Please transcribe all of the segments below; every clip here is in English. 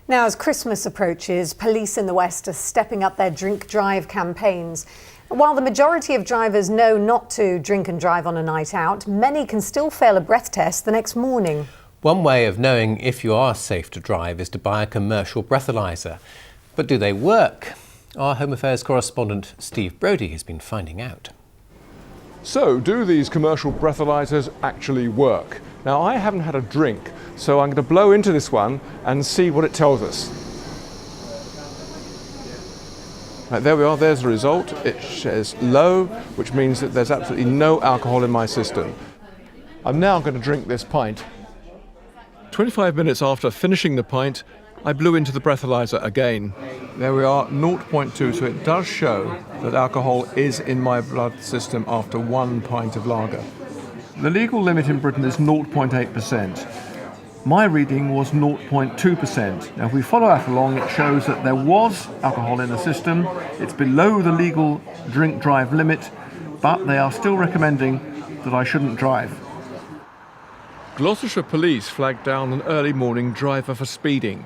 Now, as Christmas approaches, police in the West are stepping up their drink drive campaigns. While the majority of drivers know not to drink and drive on a night out, many can still fail a breath test the next morning. One way of knowing if you are safe to drive is to buy a commercial breathalyser. But do they work? Our Home Affairs correspondent Steve Brodie has been finding out. So, do these commercial breathalysers actually work? Now, I haven't had a drink, so I'm going to blow into this one and see what it tells us. Right, there we are, there's the result. It says low, which means that there's absolutely no alcohol in my system. I'm now going to drink this pint. 25 minutes after finishing the pint, I blew into the breathalyser again. There we are, 0.2, so it does show that alcohol is in my blood system after 1 pint of lager. The legal limit in Britain is 0.8%. My reading was 0.2%. Now if we follow that along, it shows that there was alcohol in the system. It's below the legal drink drive limit, but they are still recommending that I shouldn't drive. Gloucestershire police flagged down an early morning driver for speeding.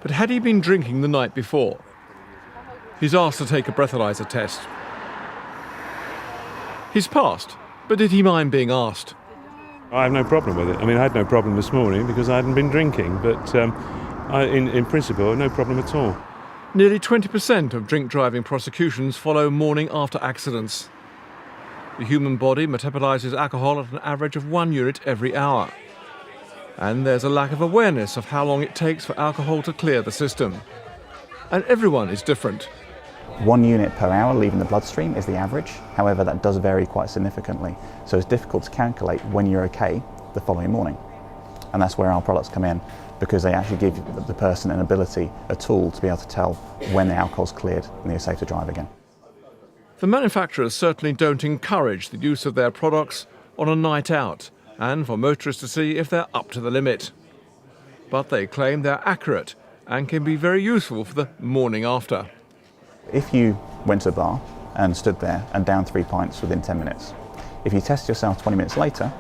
But had he been drinking the night before? He's asked to take a breathalyser test. He's passed, but did he mind being asked? I have no problem with it. I mean, I had no problem this morning because I hadn't been drinking, but in principle, no problem at all. Nearly 20% of drink driving prosecutions follow morning after accidents. The human body metabolises alcohol at an average of 1 unit every hour. And there's a lack of awareness of how long it takes for alcohol to clear the system. And everyone is different. 1 unit per hour leaving the bloodstream is the average. However, that does vary quite significantly. So it's difficult to calculate when you're okay the following morning. And that's where our products come in, because they actually give the person an ability, a tool to be able to tell when the alcohol's cleared and they're safe to drive again. The manufacturers certainly don't encourage the use of their products on a night out and for motorists to see if they're up to the limit. But they claim they're accurate and can be very useful for the morning after. If you went to a bar and stood there and downed 3 pints within 10 minutes, if you test yourself 20 minutes later,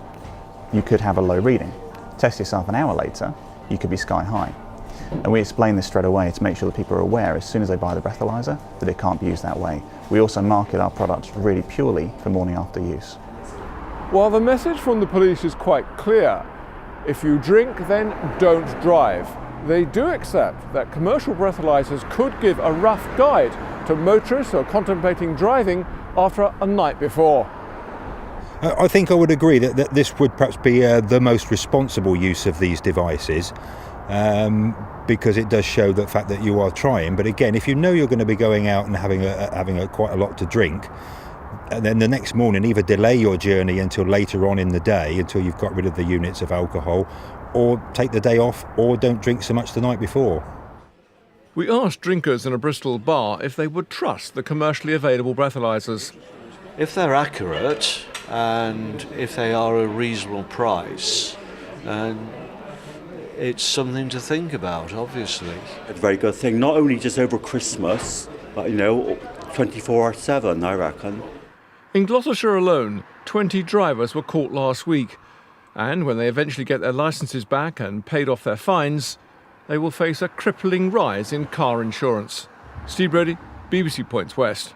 you could have a low reading. Test yourself an hour later, you could be sky high. And we explain this straight away to make sure that people are aware as soon as they buy the breathalyser that it can't be used that way. We also market our products really purely for morning after use. While the message from the police is quite clear, if you drink, then don't drive. They do accept that commercial breathalysers could give a rough guide to motorists who are contemplating driving after a night before. I think I would agree that this would perhaps be the most responsible use of these devices, because it does show the fact that you are trying. But again, if you know you're going to be going out and having quite a lot to drink, and then the next morning either delay your journey until later on in the day, until you've got rid of the units of alcohol, or take the day off, or don't drink so much the night before. We asked drinkers in a Bristol bar if they would trust the commercially available breathalysers. If they're accurate and if they are a reasonable price, and it's something to think about, obviously. It's a very good thing, not only just over Christmas, but 24/7, I reckon. In Gloucestershire alone, 20 drivers were caught last week, and when they eventually get their licences back and paid off their fines, they will face a crippling rise in car insurance. Steve Brodie, BBC Points West.